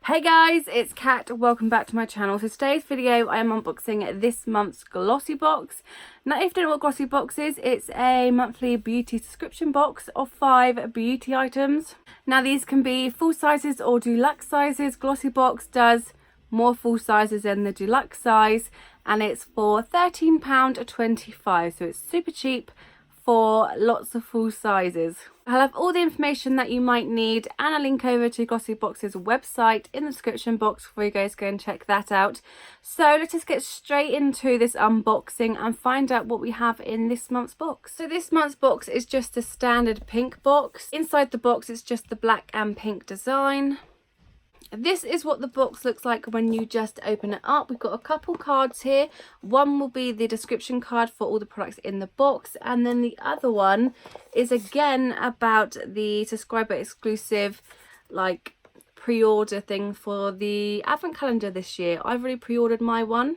Hey guys, it's Kat. Welcome back to my channel. So today's video I am unboxing this month's Glossybox. Now if you don't know what Glossybox is, it's a monthly beauty subscription box of 5 beauty items. Now these can be full sizes or deluxe sizes. Glossybox does more full sizes than the deluxe size and it's for £13.25, so it's super cheap for lots of full sizes. I'll have all the information that you might need and a link over to Glossybox's website in the description box for you guys to go and check that out. So let's just get straight into this unboxing and find out what we have in this month's box. So this month's box is just a standard pink box. Inside the box it's just the black and pink design. This is what the box looks like when you just open it up. We've got a couple cards here. One will be the description card for all the products in the box, and then the other one is again about the subscriber exclusive like pre-order thing for the advent calendar this year. I've already pre-ordered my one.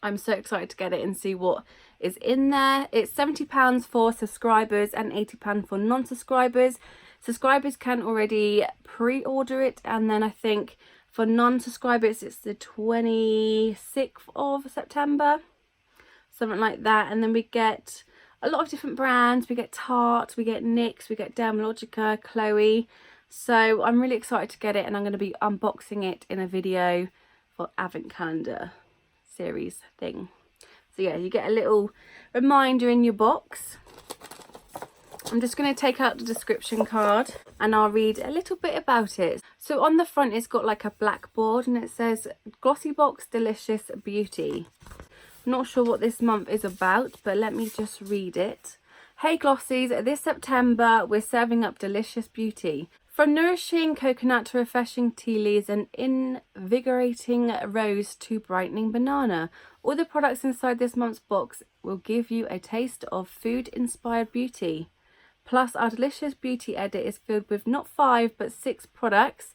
I'm so excited to get it and see what is in there. It's £70 for subscribers and £80 for non-subscribers. Subscribers can already pre-order it, and then I think for non-subscribers it's the 26th of September, something like that. And then we get a lot of different brands. We get Tarte, we get NYX, we get Dermalogica, Chloe. So I'm really excited to get it, and I'm going to be unboxing it in a video for advent calendar series thing. So yeah, you get a little reminder in your box. I'm just going to take out the description card and I'll read a little bit about it. So on the front it's got like a blackboard and it says Glossybox Delicious Beauty. I'm not sure what this month is about, but let me just read it. Hey Glossies, this September we're serving up delicious beauty. From nourishing coconut to refreshing tea leaves and invigorating rose to brightening banana, all the products inside this month's box will give you a taste of food-inspired beauty. Plus, our delicious beauty edit is filled with not 5 but 6 products,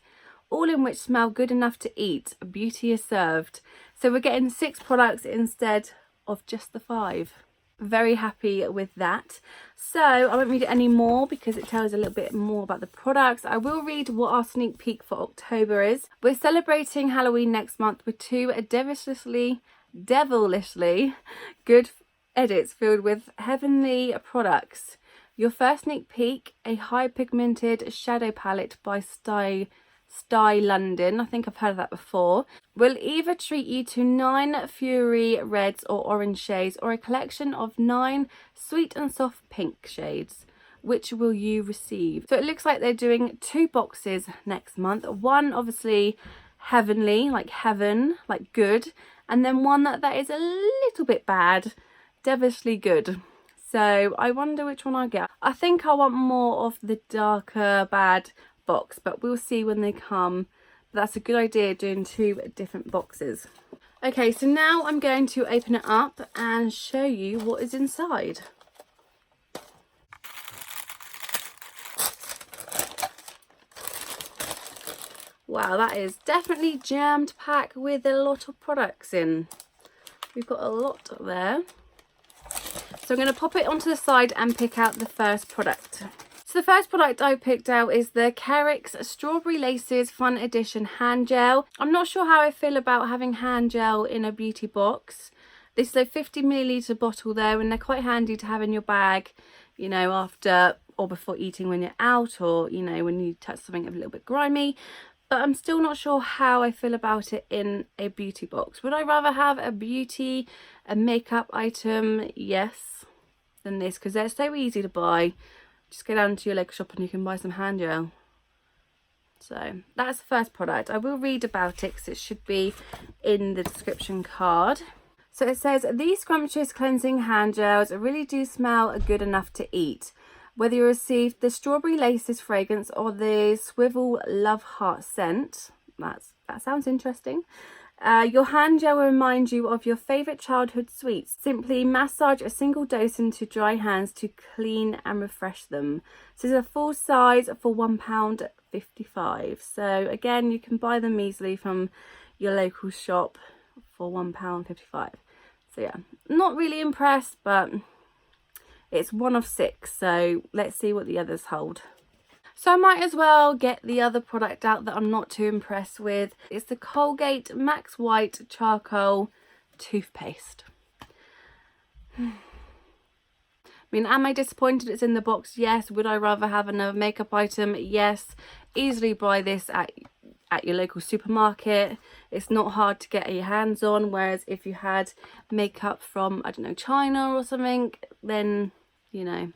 all in which smell good enough to eat. Beauty is served. So we're getting 6 products instead of just the 5. Very happy with that. So I won't read it anymore because it tells a little bit more about the products. I will read what our sneak peek for October is. We're celebrating Halloween next month with 2 devilishly good edits filled with heavenly products. Your first sneak peek, a high pigmented shadow palette by Style London. I think I've heard of that before. Will either treat you to 9 fury reds or orange shades, or a collection of 9 sweet and soft pink shades. Which will you receive? So it looks like they're doing 2 boxes next month. One obviously heavenly, like heaven, like good, and then one that is a little bit bad, devilishly good. So I wonder which one I get. I think I want more of the darker bad box, but we'll see when they come. But that's a good idea, doing 2 different boxes. Okay, so now I'm going to open it up and show you what is inside. Wow, that is definitely jammed packed with a lot of products in. We've got a lot there. So I'm going to pop it onto the side and pick out the first product. So the first product I picked out is the CAREX Strawberry Laces Fun Edition Hand Gel. I'm not sure how I feel about having hand gel in a beauty box. This is a 50ml bottle there, and they're quite handy to have in your bag, you know, after or before eating when you're out, or, you know, when you touch something a little bit grimy. But I'm still not sure how I feel about it in a beauty box. Would I rather have a makeup item? Yes, than this, because they're so easy to buy. Just go down to your local shop and you can buy some hand gel. So that's the first product. I will read about it because it should be in the description card. So it says, these scrumptious cleansing hand gels really do smell good enough to eat. Whether you receive the Strawberry Laces fragrance or the Swivel Love Heart scent, that sounds interesting. Your hand gel will remind you of your favourite childhood sweets. Simply massage a single dose into dry hands to clean and refresh them. This is a full size for £1.55. So again, you can buy them easily from your local shop for £1.55. So yeah, not really impressed, but it's one of 6, so let's see what the others hold. So I might as well get the other product out that I'm not too impressed with. It's the Colgate Max White Charcoal Toothpaste. I mean, am I disappointed it's in the box? Yes. Would I rather have another makeup item? Yes. Easily buy this at your local supermarket. It's not hard to get your hands on, whereas if you had makeup from, I don't know, China or something, then, you know.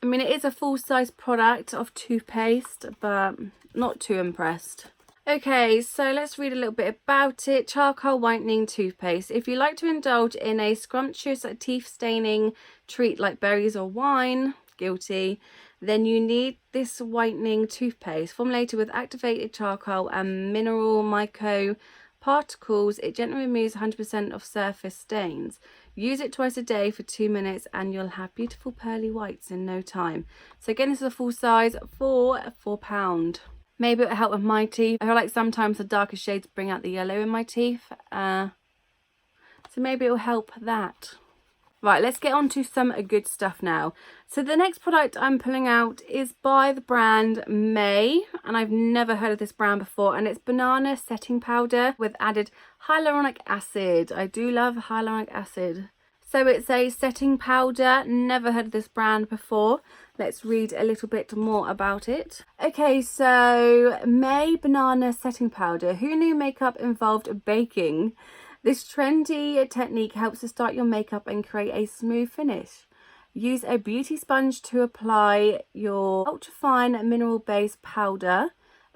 I mean, it is a full-size product of toothpaste, but not too impressed. Okay, so let's read a little bit about it. Charcoal whitening toothpaste. If you like to indulge in a scrumptious teeth staining treat like berries or wine, guilty, then you need this whitening toothpaste. Formulated with activated charcoal and mineral micro particles, it gently removes 100% of surface stains. Use it twice a day for 2 minutes and you'll have beautiful pearly whites in no time. So again, this is a full size for £4. Maybe it'll help with my teeth. I feel like sometimes the darker shades bring out the yellow in my teeth. So maybe it'll help that. Right, let's get on to some good stuff now. So the next product I'm pulling out is by the brand MAYY, and I've never heard of this brand before, and it's banana setting powder with added hyaluronic acid. I do love hyaluronic acid. So it's a setting powder. Never heard of this brand before. Let's read a little bit more about it. Okay, so MAYY banana setting powder. Who knew makeup involved baking? This trendy technique helps to start your makeup and create a smooth finish. Use a beauty sponge to apply your ultrafine mineral-based powder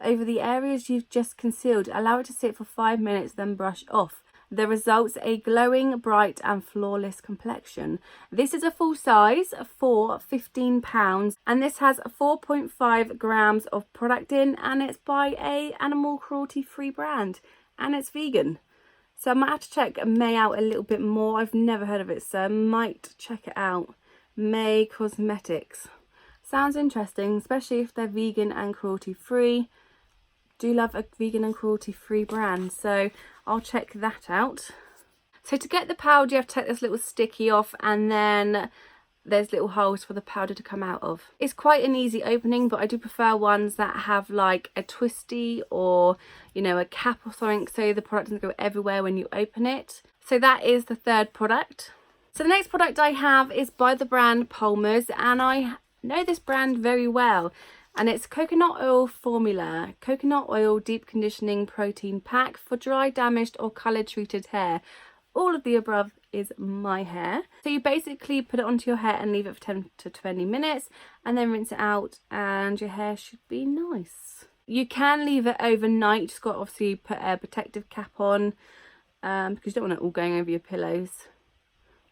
over the areas you've just concealed. Allow it to sit for 5 minutes, then brush off. The results, a glowing, bright and flawless complexion. This is a full size for £15 and this has 4.5 grams of product in, and it's by a animal cruelty free brand and it's vegan. So I might have to check MAYY out a little bit more. I've never heard of it, so I might check it out. MAYY Cosmetics. Sounds interesting, especially if they're vegan and cruelty free. Do love a vegan and cruelty free brand, so I'll check that out. So to get the powder, you have to take this little sticky off, and then there's little holes for the powder to come out of. It's quite an easy opening, but I do prefer ones that have like a twisty or, you know, a cap or something, so the product doesn't go everywhere when you open it. So that is the third product. So the next product I have is by the brand PALMER'S, and I know this brand very well, and it's coconut oil formula, coconut oil deep conditioning protein pack for dry, damaged or colour treated hair. All of the above is my hair. So you basically put it onto your hair and leave it for 10 to 20 minutes and then rinse it out, and your hair should be nice. You can leave it overnight. You just got to obviously put a protective cap on because you don't want it all going over your pillows.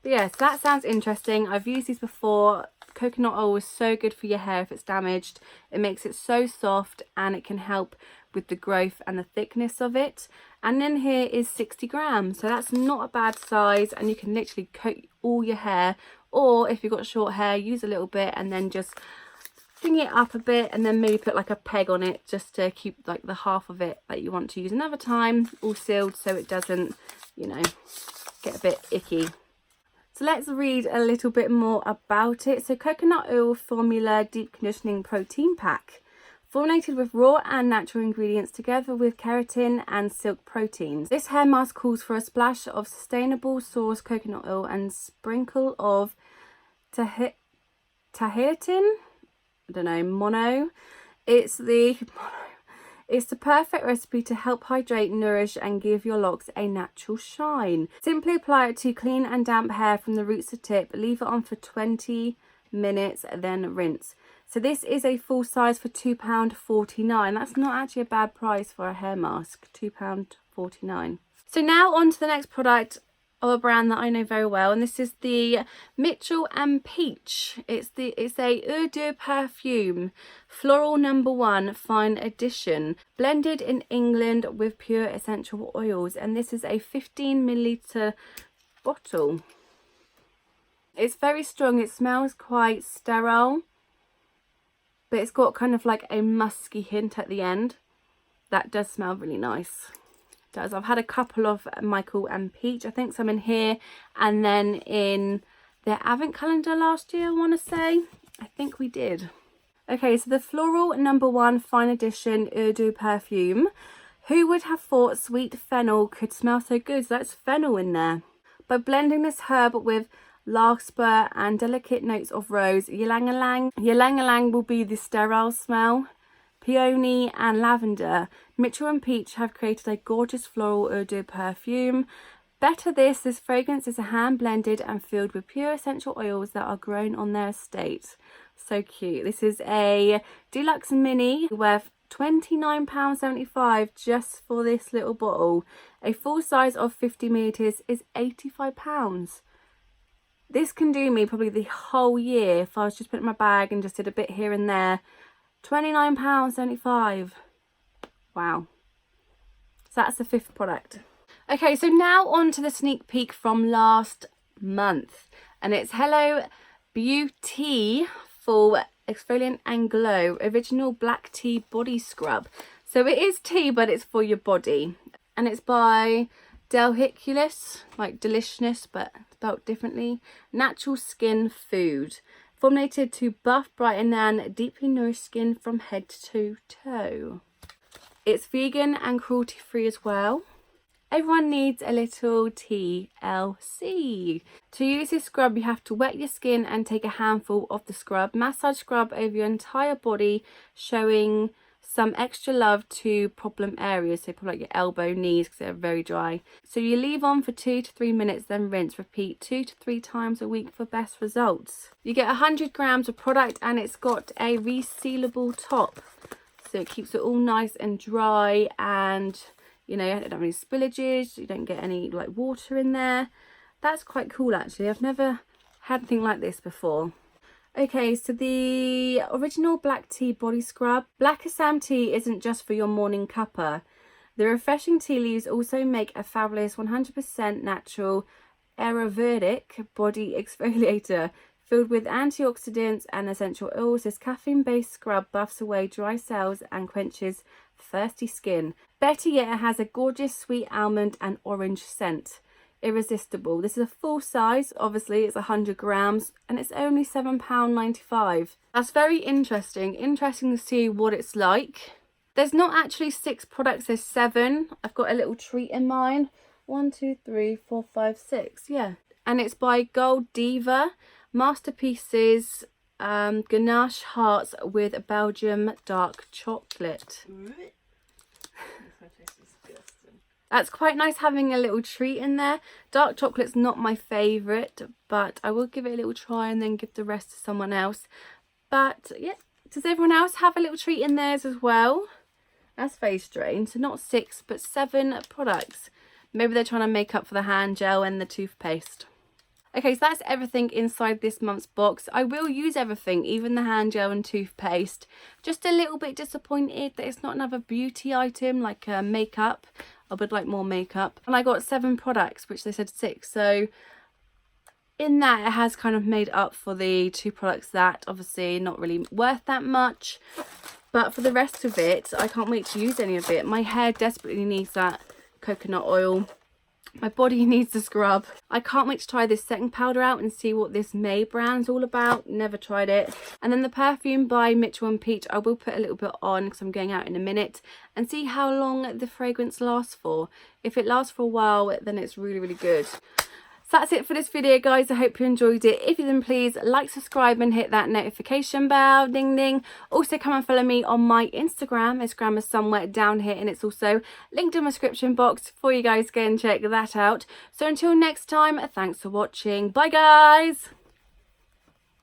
But yeah, so that sounds interesting. I've used these before. Coconut oil is so good for your hair if it's damaged. It makes it so soft and it can help with the growth and the thickness of it. And then here is 60 grams, so that's not a bad size, and you can literally coat all your hair, or if you've got short hair, use a little bit and then just bring it up a bit and then maybe put like a peg on it just to keep like the half of it that you want to use another time all sealed, so it doesn't, you know, get a bit icky. So let's read a little bit more about it. So coconut oil formula deep conditioning protein pack. Formulated with raw and natural ingredients together with keratin and silk proteins. This hair mask calls for a splash of sustainable source coconut oil and sprinkle of tahitian, I don't know, mono. It's the perfect recipe to help hydrate, nourish and give your locks a natural shine. Simply apply it to clean and damp hair from the roots to tip. Leave it on for 20 minutes, then rinse. So this is a full size for £2.49. That's not actually a bad price for a hair mask, £2.49. So now on to the next product of a brand that I know very well, and this is the Mitchell and Peach. It's a Eau de Perfume Floral #1 Fine Edition, blended in England with pure essential oils, and this is a 15ml bottle. It's very strong. It smells quite sterile, but it's got kind of like a musky hint at the end. That does smell really nice. It does. I've had a couple of Michael and Peach. I think some in here and then in their Advent calendar last year, I want to say. I think we did. Okay, so the Floral #1 Fine Edition Eau de Perfume. Who would have thought sweet fennel could smell so good? So that's fennel in there. By blending this herb with larkspur and delicate notes of rose, ylang-ylang will be the sterile smell. Peony and lavender, Mitchell and Peach have created a gorgeous floral eau de perfume. Better this fragrance is hand blended and filled with pure essential oils that are grown on their estate. So cute. This is a deluxe mini worth £29.75 just for this little bottle. A full size of 50 millilitres is £85. This can do me probably the whole year if I was just putting in my bag and just did a bit here and there. £29.75. Wow. So that's the 5th product. Okay, so now on to the sneak peek from last month. And it's Hello Beauty Full Exfoliant and Glow Original Black Tea Body Scrub. So it is tea, but it's for your body. And it's by Delhiculus, like deliciousness, but spelled differently. Natural Skin Food. Formulated to buff, brighten and deeply nourish skin from head to toe. It's vegan and cruelty free as well. Everyone needs a little TLC. To use this scrub, you have to wet your skin and take a handful of the scrub. Massage scrub over your entire body, showing some extra love to problem areas. So probably like your elbow, knees, because they're very dry. So you leave on for 2 to 3 minutes, then rinse. Repeat 2 to 3 times a week for best results. You get 100 grams of product and it's got a resealable top. So it keeps it all nice and dry, and you know, you don't have any spillages, you don't get any like water in there. That's quite cool actually. I've never had anything like this before. Okay, so the original black tea body scrub. Black Assam tea isn't just for your morning cuppa. The refreshing tea leaves also make a fabulous 100% natural Ayurvedic body exfoliator. Filled with antioxidants and essential oils, this caffeine-based scrub buffs away dry cells and quenches thirsty skin. Better yet, it has a gorgeous sweet almond and orange scent. Irresistible. This is a full size, obviously it's 100 grams and it's only £7.95. That's very interesting. Interesting to see what it's like. There's not actually 6 products, there's 7. I've got a little treat in mine. 1, 2, 3, 4, 5, 6. Yeah. And it's by Gold Diva. Masterpieces, ganache hearts with Belgium dark chocolate. That's quite nice having a little treat in there. Dark chocolate's not my favourite, but I will give it a little try and then give the rest to someone else. But yeah, does everyone else have a little treat in theirs as well? That's very strange. So not 6 but 7 products. Maybe they're trying to make up for the hand gel and the toothpaste. Okay, so that's everything inside this month's box. I will use everything, even the hand gel and toothpaste. Just a little bit disappointed that it's not another beauty item like makeup. I would like more makeup. And I got 7 products, which they said 6. So in that, it has kind of made up for the 2 products that obviously not really worth that much. But for the rest of it, I can't wait to use any of it. My hair desperately needs that coconut oil. My body needs a scrub. I can't wait to try this setting powder out and see what this MAYY brand's all about. Never tried it. And then the perfume by Mitchell and Peach, I will put a little bit on because I'm going out in a minute, and see how long the fragrance lasts for. If it lasts for a while, then it's really, really good. So that's it for this video, guys. I hope you enjoyed it. If you did, please like, subscribe and hit that notification bell, ding ding. Also come and follow me on my Instagram. Instagram is somewhere down here and it's also linked in the description box for you guys to go and check that out. So until next time, thanks for watching. Bye guys.